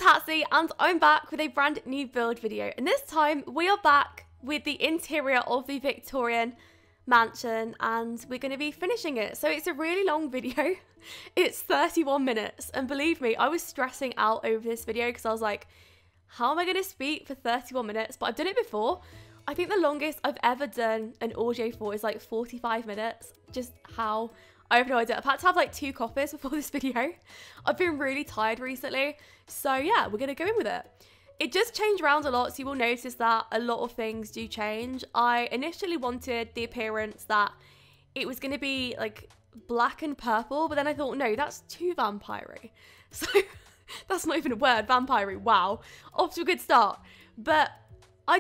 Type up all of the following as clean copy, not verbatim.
Hatsy and I'm back with a brand new build video, and this time we are back with the interior of the Victorian Mansion and we're going to be finishing it. So it's a really long video. It's 31 minutes and believe me, I was stressing out over this video because I was like, how am I going to speak for 31 minutes? But I've done it before. I think the longest I've ever done an audio for is like 45 minutes. Just how? I have no idea. I've had to have like 2 coffees before this video. I've been really tired recently. So yeah, we're going to go in with it. It just changed around a lot, so you will notice that a lot of things do change. I initially wanted the appearance that it was going to be like black and purple, but then I thought, no, that's too vampire-y. So that's not even a word, vampire-y. Wow, off to a good start. But I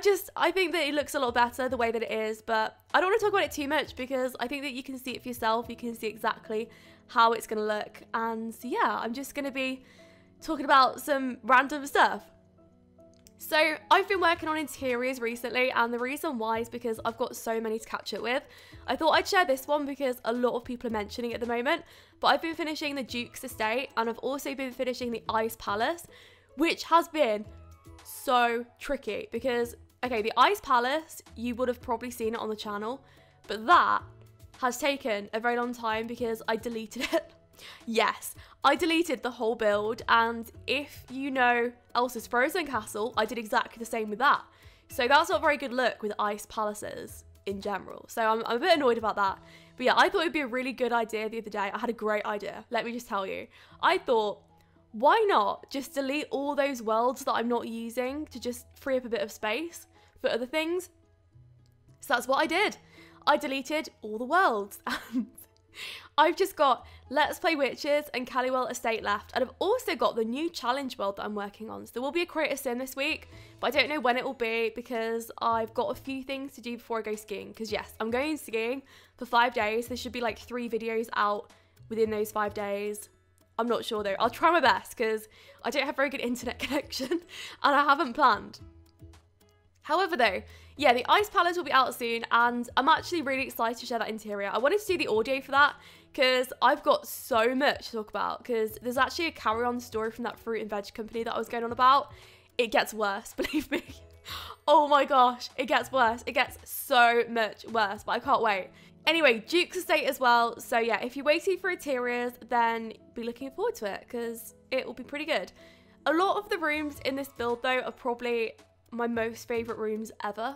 think that it looks a lot better the way that it is, but I don't want to talk about it too much because I think that you can see it for yourself. You can see exactly how it's going to look. And yeah, I'm just going to be talking about some random stuff. So I've been working on interiors recently, and the reason why is because I've got so many to catch up with. I thought I'd share this one because a lot of people are mentioning it at the moment, but I've been finishing the Duke's estate and I've also been finishing the Ice Palace, which has been so tricky because, okay, the Ice Palace, you would have probably seen it on the channel, but that has taken a very long time because I deleted it. Yes, I deleted the whole build, and if you know Elsa's Frozen Castle, I did exactly the same with that. So that's not a very good look with ice palaces in general. So I'm a bit annoyed about that. But yeah, I thought it'd be a really good idea the other day. I had a great idea, let me just tell you. I thought, why not just delete all those worlds that I'm not using to just free up a bit of space for other things? So that's what I did. I deleted all the worlds. And I've just got Let's Play Witches and Callywell Estate left, and I've also got the new challenge world that I'm working on. So there will be a Creator Sim this week, but I don't know when it will be because I've got a few things to do before I go skiing. Because yes, I'm going skiing for 5 days. There should be like 3 videos out within those 5 days. I'm not sure though. I'll try my best because I don't have very good internet connection and I haven't planned. However though, yeah, the Ice Palace will be out soon and I'm actually really excited to share that interior. I wanted to do the audio for that because I've got so much to talk about because there's actually a carry-on story from that fruit and veg company that I was going on about. It gets worse, believe me. Oh my gosh, it gets worse. It gets so much worse, but I can't wait. Anyway, Duke's estate as well. So yeah, if you're waiting for interiors, then be looking forward to it because it will be pretty good. A lot of the rooms in this build though are probably my most favourite rooms ever.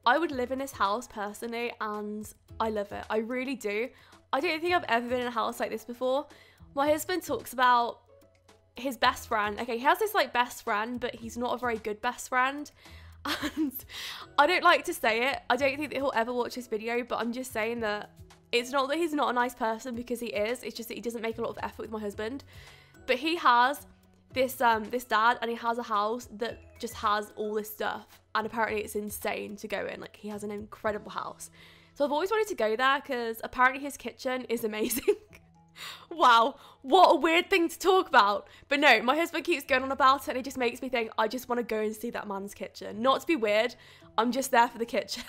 I would live in this house personally and I love it. I really do. I don't think I've ever been in a house like this before. My husband talks about his best friend. Okay, he has this like best friend, but he's not a very good best friend. And I don't like to say it. I don't think that he'll ever watch this video, but I'm just saying that it's not that he's not a nice person because he is. It's just that he doesn't make a lot of effort with my husband. But he has this dad and he has a house that just has all this stuff. And apparently it's insane to go in. Like, he has an incredible house. So I've always wanted to go there because apparently his kitchen is amazing. Wow, what a weird thing to talk about. But no, my husband keeps going on about it and it just makes me think I just want to go and see that man's kitchen. Not to be weird, I'm just there for the kitchen.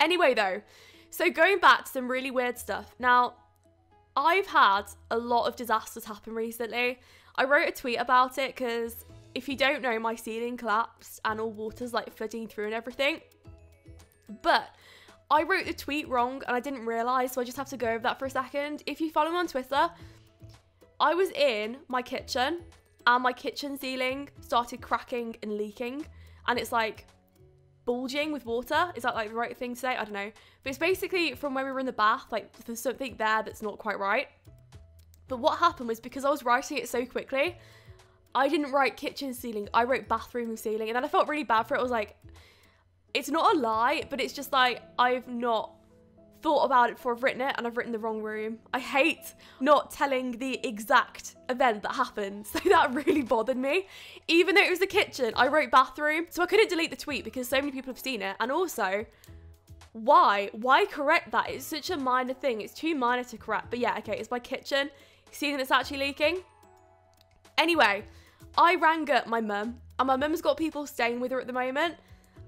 Anyway though, so going back to some really weird stuff. Now, I've had a lot of disasters happen recently. I wrote a tweet about it because if you don't know, my ceiling collapsed and all water's like flooding through and everything. But I wrote the tweet wrong and I didn't realise, so I just have to go over that for a second. If you follow me on Twitter, I was in my kitchen and my kitchen ceiling started cracking and leaking and it's like bulging with water. Is that like the right thing to say? I don't know. But it's basically from when we were in the bath, like there's something there that's not quite right. But what happened was because I was writing it so quickly, I didn't write kitchen ceiling, I wrote bathroom ceiling. And then I felt really bad for it. I was like, it's not a lie, but it's just like, I've not thought about it before I've written it and I've written the wrong room. I hate not telling the exact event that happened. So that really bothered me. Even though it was the kitchen, I wrote bathroom. So I couldn't delete the tweet because so many people have seen it. And also, why? Why correct that? It's such a minor thing. It's too minor to correct. But yeah, okay, it's my kitchen. Seeing that's actually leaking. Anyway, I rang up my mum and my mum's got people staying with her at the moment.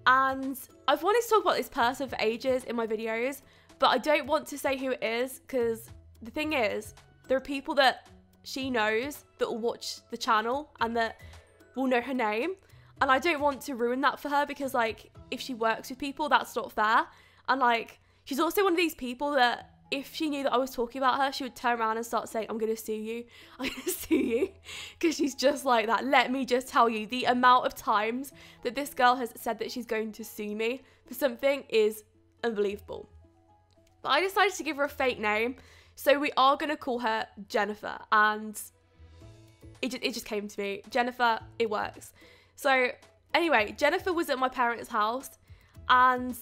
And I've wanted to talk about this person for ages in my videos, but I don't want to say who it is because the thing is, there are people that she knows that will watch the channel and that will know her name. And I don't want to ruin that for her because, like, if she works with people, that's not fair. And, like, she's also one of these people that if she knew that I was talking about her, she would turn around and start saying, I'm going to sue you. I'm going to sue you. Because she's just like that. Let me just tell you, the amount of times that this girl has said that she's going to sue me for something is unbelievable. But I decided to give her a fake name. So we are going to call her Jennifer. And it just came to me. Jennifer, it works. So anyway, Jennifer was at my parents' house. And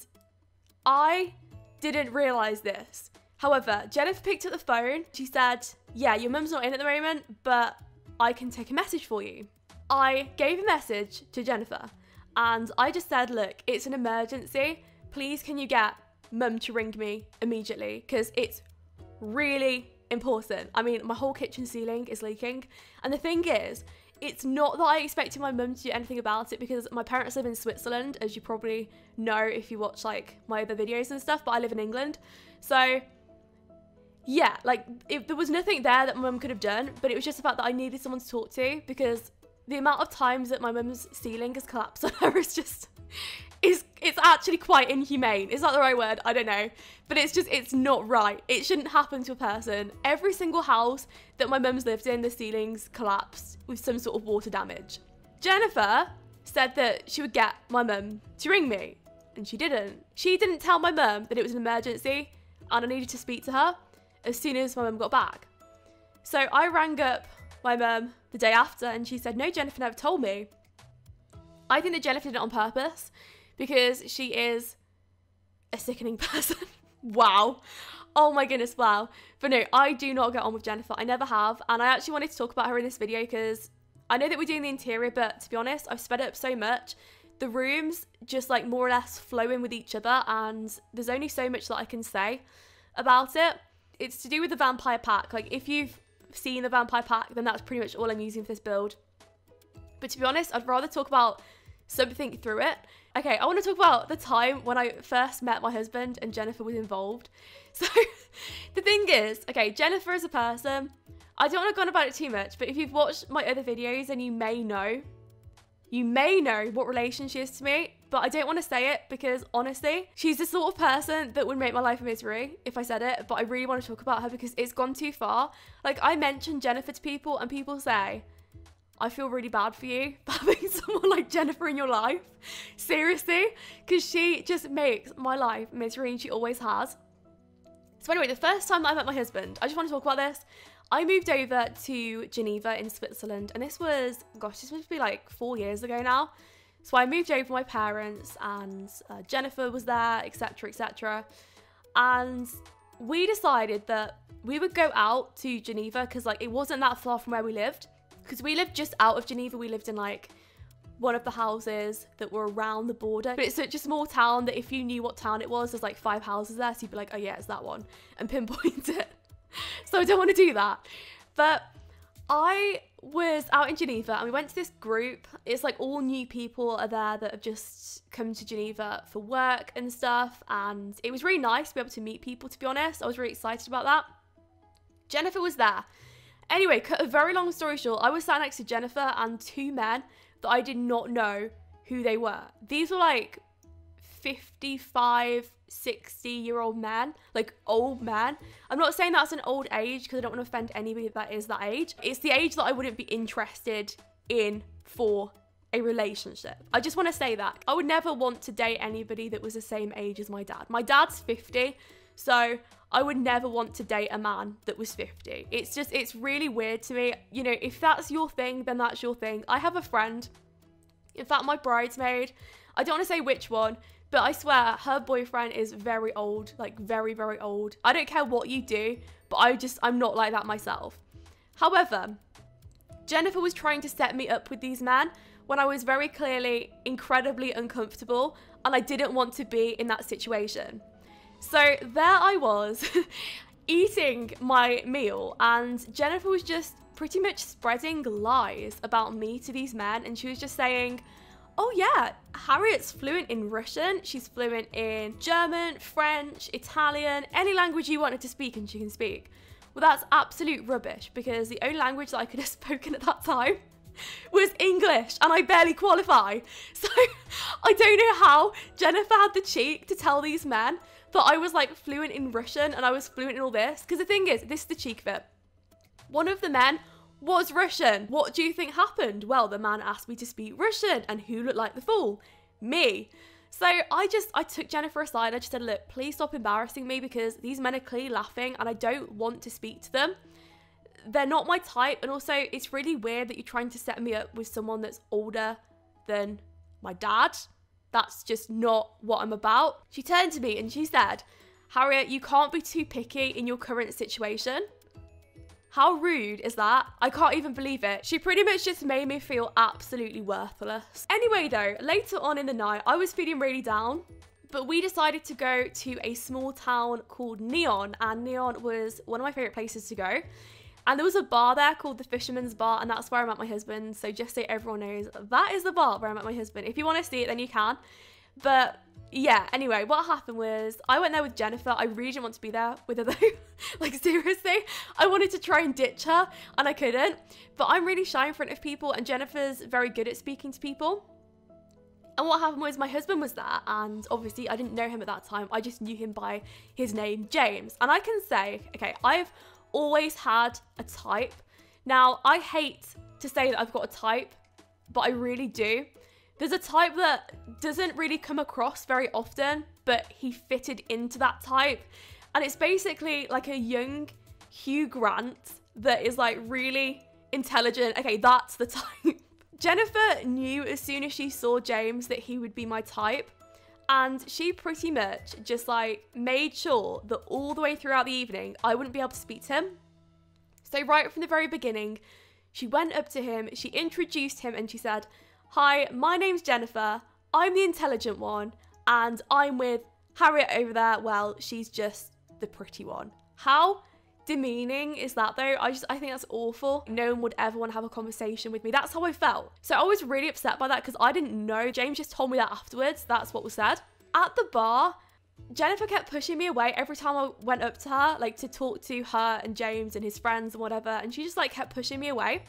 I didn't realise this. However, Jennifer picked up the phone. She said, yeah, your mum's not in at the moment, but I can take a message for you. I gave a message to Jennifer and I just said, look, it's an emergency. Please, can you get mum to ring me immediately? Because it's really important. I mean, my whole kitchen ceiling is leaking. And the thing is, it's not that I expected my mum to do anything about it because my parents live in Switzerland, as you probably know if you watch like my other videos and stuff, but I live in England. So yeah, like there was nothing there that my mum could have done, but it was just the fact that I needed someone to talk to because the amount of times that my mum's ceiling has collapsed on her is just, it's actually quite inhumane. Is that the right word? I don't know. But it's not right. It shouldn't happen to a person. Every single house that my mum's lived in, the ceilings collapsed with some sort of water damage. Jennifer said that she would get my mum to ring me, and she didn't. She didn't tell my mum that it was an emergency and I needed to speak to her as soon as my mum got back. So I rang up my mum the day after and she said, no, Jennifer never told me. I think that Jennifer did it on purpose because she is a sickening person. Wow. Oh my goodness, wow. But no, I do not get on with Jennifer. I never have. And I actually wanted to talk about her in this video because I know that we're doing the interior, but to be honest, I've sped it up so much. The rooms just like more or less flow in with each other and there's only so much that I can say about it. It's to do with the vampire pack. Like if you've seen the vampire pack, then that's pretty much all I'm using for this build. But to be honest, I'd rather talk about something through it. Okay, I want to talk about the time when I first met my husband and Jennifer was involved. So the thing is, okay, Jennifer is a person. I don't want to go on about it too much, but if you've watched my other videos, then you may know what relation she is to me, but I don't want to say it because honestly, she's the sort of person that would make my life a misery if I said it, but I really want to talk about her because it's gone too far. Like I mention Jennifer to people and people say, I feel really bad for you for having someone like Jennifer in your life. Seriously, because she just makes my life misery and she always has. So anyway, the first time that I met my husband, I just want to talk about this. I moved over to Geneva in Switzerland and this was, gosh, this must be like 4 years ago now. So I moved over with my parents and Jennifer was there, etc, etc. And we decided that we would go out to Geneva because like it wasn't that far from where we lived. Because we lived just out of Geneva, we lived in like one of the houses that were around the border. But it's such a small town that if you knew what town it was, there's like 5 houses there. So you'd be like, oh yeah, it's that one and pinpoint it. So I don't want to do that. But I was out in Geneva and we went to this group. It's like all new people are there that have just come to Geneva for work and stuff. And it was really nice to be able to meet people, to be honest. I was really excited about that. Jennifer was there. Anyway, cut a very long story short, I was sat next to Jennifer and 2 men that I did not know who they were. These were like 55, 60-year-old men, like old men. I'm not saying that's an old age because I don't want to offend anybody that is that age. It's the age that I wouldn't be interested in for a relationship. I just want to say that. I would never want to date anybody that was the same age as my dad. My dad's 50, so I would never want to date a man that was 50. It's really weird to me. You know, if that's your thing, then that's your thing. I have a friend, in fact, my bridesmaid, I don't want to say which one, but I swear her boyfriend is very old, like very, very old. I don't care what you do, but I'm not like that myself. However, Jennifer was trying to set me up with these men when I was very clearly incredibly uncomfortable and I didn't want to be in that situation. So there I was eating my meal and Jennifer was just pretty much spreading lies about me to these men, and she was just saying, oh yeah, Harriet's fluent in Russian, she's fluent in German, French, Italian, any language you wanted to speak and she can speak. Well, that's absolute rubbish because the only language that I could have spoken at that time was English and I barely qualify. So I don't know how Jennifer had the cheek to tell these men that I was like fluent in Russian and I was fluent in all this. Because the thing is, this is the cheek of it. One of the men was Russian. What do you think happened? Well, the man asked me to speak Russian, and who looked like the fool? Me. So I took Jennifer aside. I just said, look, please stop embarrassing me because these men are clearly laughing and I don't want to speak to them. They're not my type, and also it's really weird that you're trying to set me up with someone that's older than my dad. That's just not what I'm about. She turned to me and she said, Harriet, you can't be too picky in your current situation. How rude is that? I can't even believe it. She pretty much just made me feel absolutely worthless. Anyway though, later on in the night, I was feeling really down, but we decided to go to a small town called Neon, and Neon was one of my favorite places to go. And there was a bar there called the Fisherman's Bar, and that's where I met my husband. So just so everyone knows, that is the bar where I met my husband. If you want to see it, then you can. But yeah, anyway, what happened was I went there with Jennifer. I really didn't want to be there with her though. Like seriously, I wanted to try and ditch her and I couldn't. But I'm really shy in front of people and Jennifer's very good at speaking to people. And what happened was my husband was there, and obviously I didn't know him at that time. I just knew him by his name, James. And I can say, okay, I've always had a type. Now, I hate to say that I've got a type, but I really do. There's a type that doesn't really come across very often, but he fitted into that type. And it's basically like a young Hugh Grant that is like really intelligent. Okay, that's the type. Jennifer knew as soon as she saw James that he would be my type. And she pretty much just like made sure that all the way throughout the evening, I wouldn't be able to speak to him. So right from the very beginning, she went up to him, she introduced him and she said, hi, my name's Jennifer, I'm the intelligent one, and I'm with Harriet over there. Well, she's just the pretty one. How demeaning is that though? I think that's awful. No one would ever want to have a conversation with me. That's how I felt. So I was really upset by that because I didn't know. James just told me that afterwards. That's what was said. At the bar, Jennifer kept pushing me away every time I went up to her, like to talk to her and James and his friends and whatever. And she just like kept pushing me away.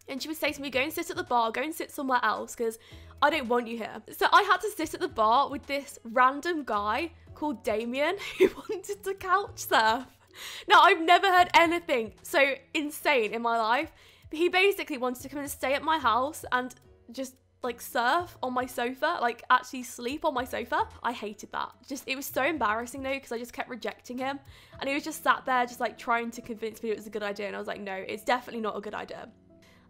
And she would say to me, go and sit at the bar, go and sit somewhere else because I don't want you here. So I had to sit at the bar with this random guy called Damien who wanted to couch surf. Now, I've never heard anything so insane in my life, but he basically wanted to come and stay at my house and just like surf on my sofa, like actually sleep on my sofa. I hated that. It was so embarrassing though, because I just kept rejecting him and he was just sat there just like trying to convince me it was a good idea. And I was like, no, it's definitely not a good idea.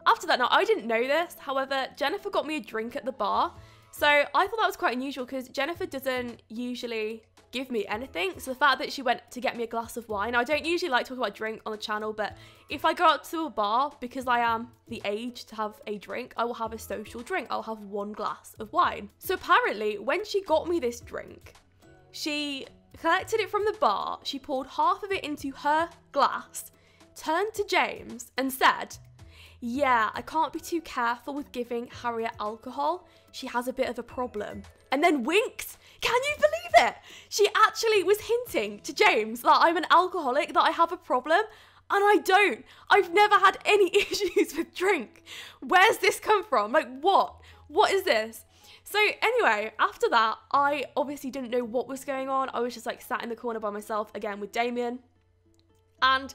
After that, now I didn't know this. However, Jennifer got me a drink at the bar. So I thought that was quite unusual because Jennifer doesn't usually give me anything. So the fact that she went to get me a glass of wine, I don't usually like to talk about drink on the channel, but if I go out to a bar, because I am the age to have a drink, I will have a social drink. I'll have one glass of wine. So apparently when she got me this drink, she collected it from the bar, she poured half of it into her glass, turned to James and said, yeah, I can't be too careful with giving Harriet alcohol. She has a bit of a problem. And then winked. Can you believe it? She actually was hinting to James that I'm an alcoholic, that I have a problem, and I don't. I've never had any issues with drink. Where's this come from? Like, what? What is this? So anyway, after that, I obviously didn't know what was going on. I was just like sat in the corner by myself again with Damien. And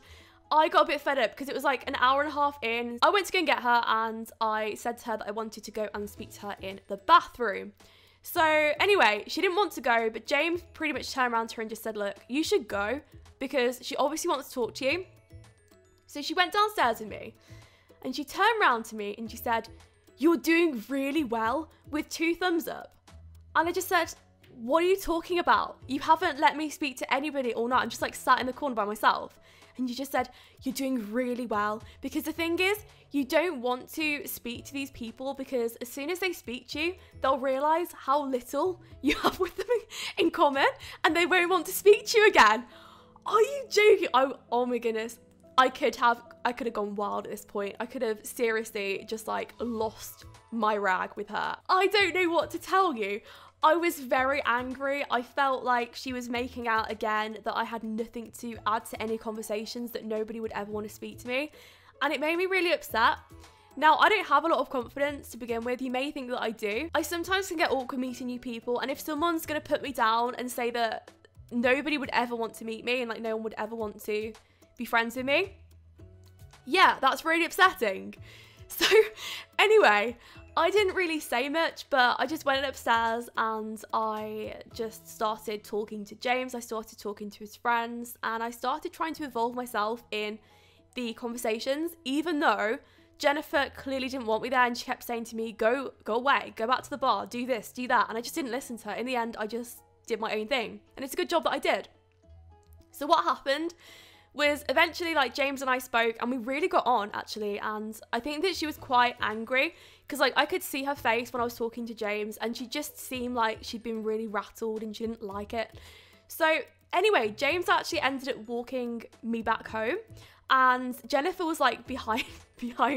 I got a bit fed up because it was like an hour and a half in. I went to go and get her and I said to her that I wanted to go and speak to her in the bathroom. So anyway, she didn't want to go, but James pretty much turned around to her and just said, look, you should go because she obviously wants to talk to you. So she went downstairs with me and she turned around to me and she said, you're doing really well with 2 thumbs up. And I just said, what are you talking about? You haven't let me speak to anybody all night. I'm just like sat in the corner by myself. And you just said, you're doing really well. Because the thing is, you don't want to speak to these people because as soon as they speak to you, they'll realize how little you have with them in common and they won't want to speak to you again. Are you joking? Oh my goodness. I could have gone wild at this point. I could have seriously just like lost my rag with her. I don't know what to tell you. I was very angry. I felt like she was making out again that I had nothing to add to any conversations, that nobody would ever want to speak to me. And it made me really upset. Now, I don't have a lot of confidence to begin with. You may think that I do. I sometimes can get awkward meeting new people, and if someone's going to put me down and say that nobody would ever want to meet me and like no one would ever want to be friends with me, yeah, that's really upsetting. So anyway, I didn't really say much, but I just went upstairs and I just started talking to James. I started talking to his friends, and I started trying to involve myself in the conversations, even though Jennifer clearly didn't want me there, and she kept saying to me, go away, go back to the bar, do this, do that. And I just didn't listen to her. In the end, I just did my own thing. And it's a good job that I did. So what happened was eventually, like, James and I spoke, and we really got on, actually. And I think that she was quite angry because, like, I could see her face when I was talking to James, and she just seemed like she'd been really rattled and she didn't like it. So anyway, James actually ended up walking me back home, and Jennifer was like behind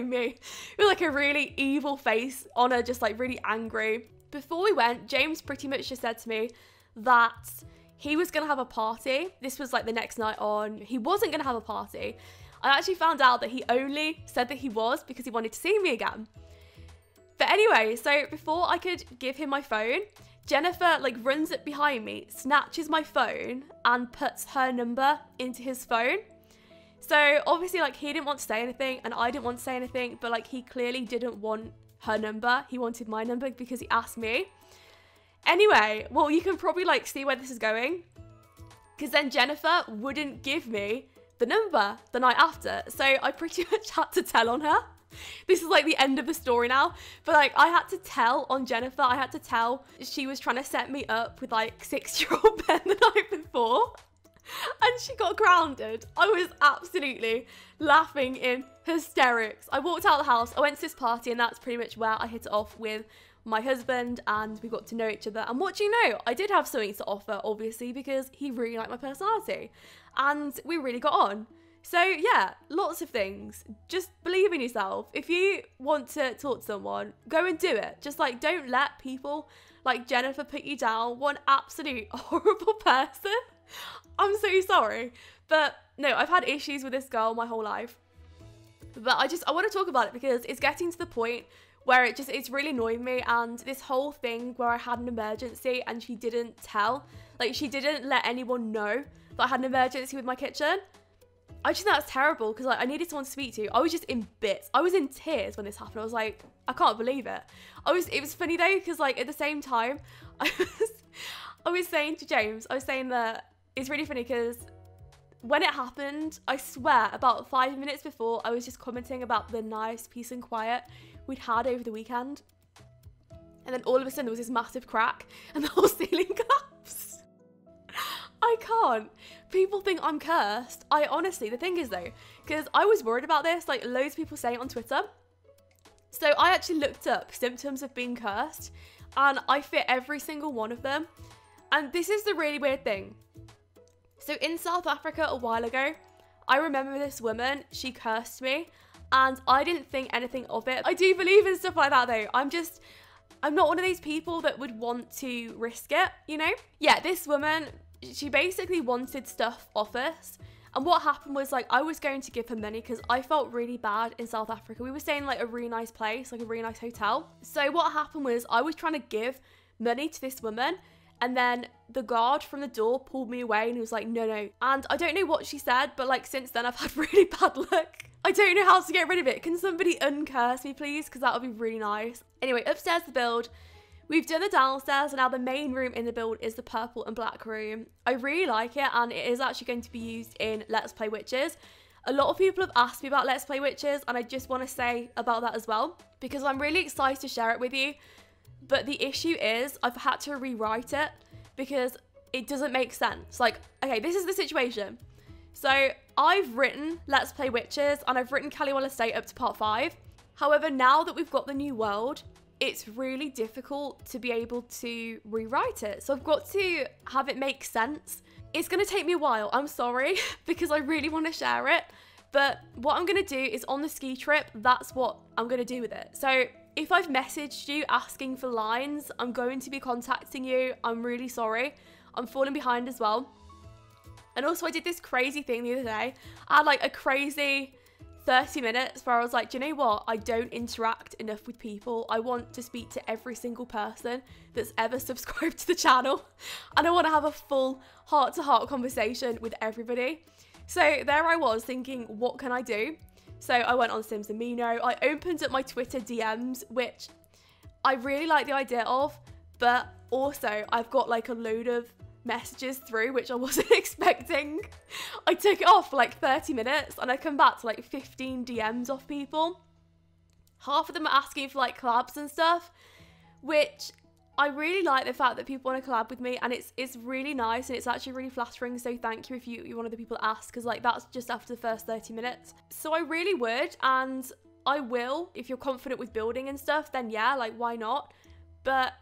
me with like a really evil face on her, just like really angry. Before we went, James pretty much just said to me that he was gonna have a party. This was like the next night on. He wasn't gonna have a party. I actually found out that he only said that he was because he wanted to see me again. But anyway, so before I could give him my phone, Jennifer like runs up behind me, snatches my phone and puts her number into his phone. So obviously, like, he didn't want to say anything and I didn't want to say anything, but like he clearly didn't want her number. He wanted my number because he asked me. Anyway, well, you can probably like see where this is going, because then Jennifer wouldn't give me the number the night after. So I pretty much had to tell on her. This is like the end of the story now, but like I had to tell on Jennifer. I had to tell she was trying to set me up with like 6-year-old Ben the night before. And she got grounded. I was absolutely laughing in hysterics. I walked out of the house, I went to this party, and that's pretty much where I hit it off with my husband, and we got to know each other. And what do you know? I did have something to offer, obviously, because he really liked my personality. And we really got on. So yeah, lots of things. Just believe in yourself. If you want to talk to someone, go and do it. Just like, don't let people like Jennifer put you down. One absolute horrible person. I'm so sorry, but no, I've had issues with this girl my whole life, but I want to talk about it because it's getting to the point where it's really annoying me. And this whole thing where I had an emergency and she didn't tell, like she didn't let anyone know that I had an emergency with my kitchen. I just think that's terrible because like I needed someone to speak to. I was just in bits. I was in tears when this happened. I was like, I can't believe it. It was funny though, because like at the same time, I was saying to James, I was saying that it's really funny because when it happened, I swear about 5 minutes before, I was just commenting about the nice peace and quiet we'd had over the weekend. And then all of a sudden there was this massive crack and the whole ceiling collapsed. I can't. People think I'm cursed. I honestly, the thing is though, because I was worried about this, like loads of people say it on Twitter. So I actually looked up symptoms of being cursed and I fit every single one of them. And this is the really weird thing. So in South Africa a while ago, I remember this woman, she cursed me and I didn't think anything of it. I do believe in stuff like that though. I'm not one of these people that would want to risk it, you know? Yeah, this woman, she basically wanted stuff off us. And what happened was like, I was going to give her money because I felt really bad in South Africa. We were staying in like a really nice place, like a really nice hotel. So what happened was I was trying to give money to this woman. And then the guard from the door pulled me away and he was like, no, no. And I don't know what she said, but like since then I've had really bad luck. I don't know how to get rid of it. Can somebody uncurse me, please? Because that would be really nice. Anyway, upstairs the build. We've done the downstairs and now the main room in the build is the purple and black room. I really like it and it is actually going to be used in Let's Play Witches. A lot of people have asked me about Let's Play Witches and I just want to say about that as well because I'm really excited to share it with you. But the issue is I've had to rewrite it because it doesn't make sense. Like, okay, this is the situation. So I've written Let's Play Witches and I've written Caliwell Estate up to part 5. However, now that we've got the new world, it's really difficult to be able to rewrite it. So I've got to have it make sense. It's going to take me a while, I'm sorry, because I really want to share it. But what I'm going to do is on the ski trip, that's what I'm going to do with it. So if I've messaged you asking for lines, I'm going to be contacting you. I'm really sorry. I'm falling behind as well. And also I did this crazy thing the other day. I had like a crazy 30 minutes where I was like, do you know what? I don't interact enough with people. I want to speak to every single person that's ever subscribed to the channel. And I want to have a full heart-to-heart conversation with everybody. So there I was thinking, what can I do? So I went on Sims Amino. I opened up my Twitter DMs, which I really like the idea of, but also I've got like a load of messages through which I wasn't expecting. I took it off for like 30 minutes and I come back to like 15 DMs off people. Half of them are asking for like collabs and stuff, which I really like the fact that people want to collab with me, and it's really nice and it's actually really flattering. So thank you if you're one of the people that ask, because like that's just after the first 30 minutes. So I really would, and I will. If you're confident with building and stuff, then yeah, like why not? But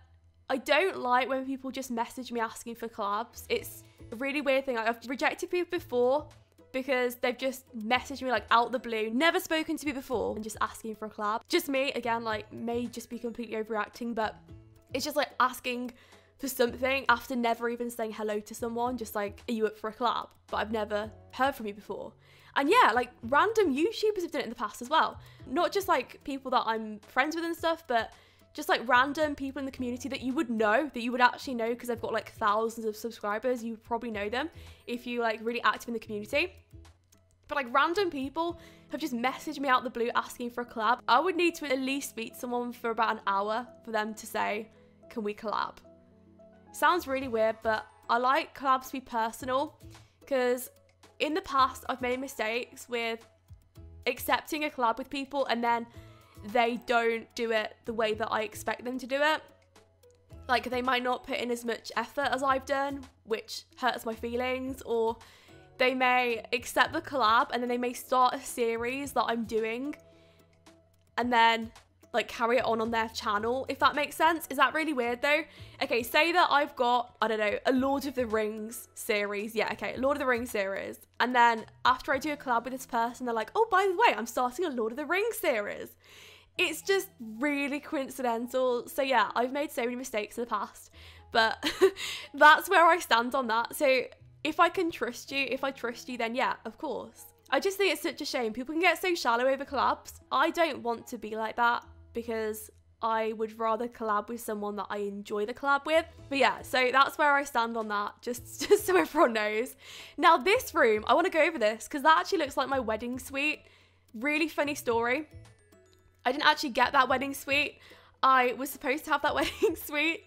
I don't like when people just message me asking for collabs. It's a really weird thing. I've rejected people before because they've just messaged me like out the blue, never spoken to me before, and just asking for a collab. Just me, again, like may just be completely overreacting, but it's just like asking for something after never even saying hello to someone, just like, are you up for a collab? But I've never heard from you before. And yeah, like random YouTubers have done it in the past as well. Not just like people that I'm friends with and stuff, but just like random people in the community that you would know, that you would actually know because they've got like thousands of subscribers. You would probably know them if you like really active in the community. But like random people have just messaged me out the blue asking for a collab. I would need to at least meet someone for about an hour for them to say, can we collab? Sounds really weird, but I like collabs to be personal, because in the past I've made mistakes with accepting a collab with people and then they don't do it the way that I expect them to do it. Like they might not put in as much effort as I've done, which hurts my feelings, or they may accept the collab and then they may start a series that I'm doing and then like carry it on their channel, if that makes sense. Is that really weird though? Okay, say that I've got, I don't know, a Lord of the Rings series. Yeah, okay, Lord of the Rings series. And then after I do a collab with this person, they're like, oh, by the way, I'm starting a Lord of the Rings series. It's just really coincidental. So yeah, I've made so many mistakes in the past, but that's where I stand on that. So if I can trust you, if I trust you, then yeah, of course. I just think it's such a shame. People can get so shallow over collabs. I don't want to be like that, because I would rather collab with someone that I enjoy the collab with. But yeah, so that's where I stand on that, just so everyone knows. Now this room, I want to go over this because that actually looks like my wedding suite. Really funny story. I didn't actually get that wedding suite. I was supposed to have that wedding suite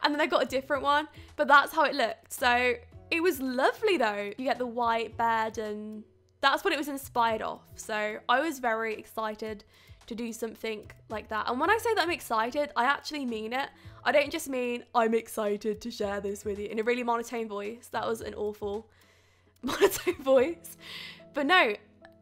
and then I got a different one, but that's how it looked. So it was lovely though. You get the white bed and that's what it was inspired of. So I was very excited to do something like that. And when I say that I'm excited, I actually mean it. I don't just mean I'm excited to share this with you in a really monotone voice. That was an awful monotone voice. But no,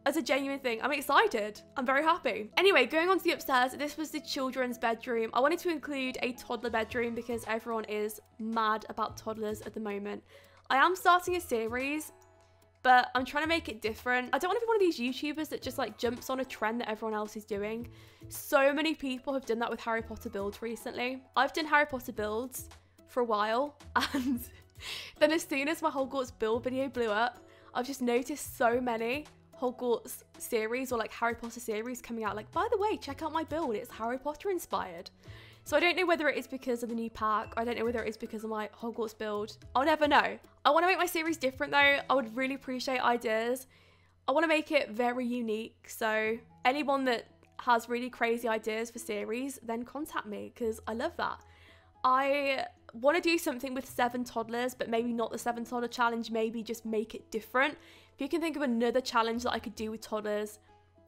as a genuine thing, I'm excited. I'm very happy. Anyway, going on to the upstairs, this was the children's bedroom. I wanted to include a toddler bedroom because everyone is mad about toddlers at the moment. I am starting a series, but I'm trying to make it different. I don't want to be one of these YouTubers that just like jumps on a trend that everyone else is doing. So many people have done that with Harry Potter builds recently. I've done Harry Potter builds for a while, and then as soon as my Hogwarts build video blew up, I've just noticed so many Hogwarts series or like Harry Potter series coming out like, by the way, check out my build, it's Harry Potter inspired. So I don't know whether it is because of the new pack. I don't know whether it is because of my Hogwarts build. I'll never know. I want to make my series different though. I would really appreciate ideas. I want to make it very unique. So anyone that has really crazy ideas for series, then contact me because I love that. I want to do something with 7 toddlers, but maybe not the 7 toddler challenge. Maybe just make it different. If you can think of another challenge that I could do with toddlers,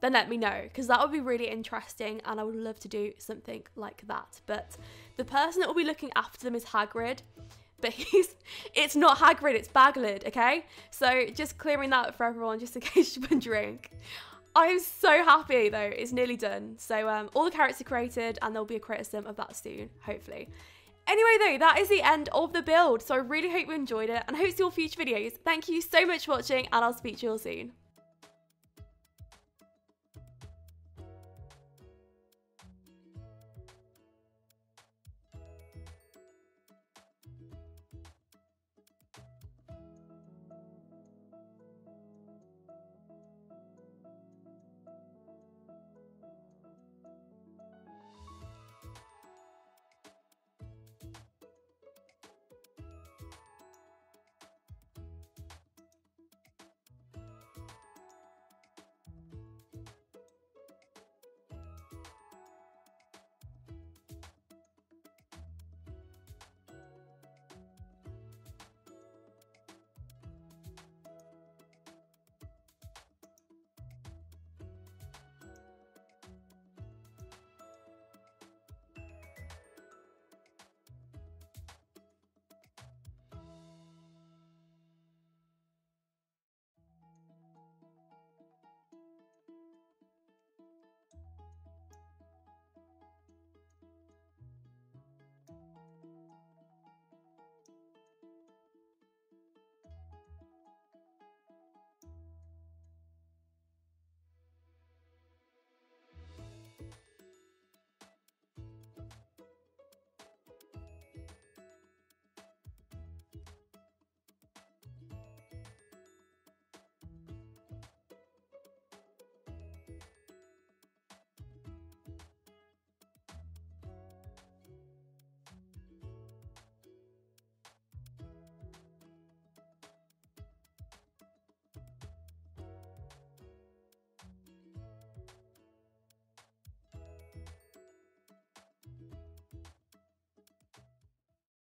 then let me know, because that would be really interesting and I would love to do something like that. But the person that will be looking after them is Hagrid, but it's not Hagrid, it's Baglid, okay? So just clearing that up for everyone, just in case you're wondering. I'm so happy though, it's nearly done. So all the characters are created and there'll be a creator sim of that soon, hopefully. Anyway though, that is the end of the build. So I really hope you enjoyed it and I hope to see all future videos. Thank you so much for watching and I'll speak to you all soon.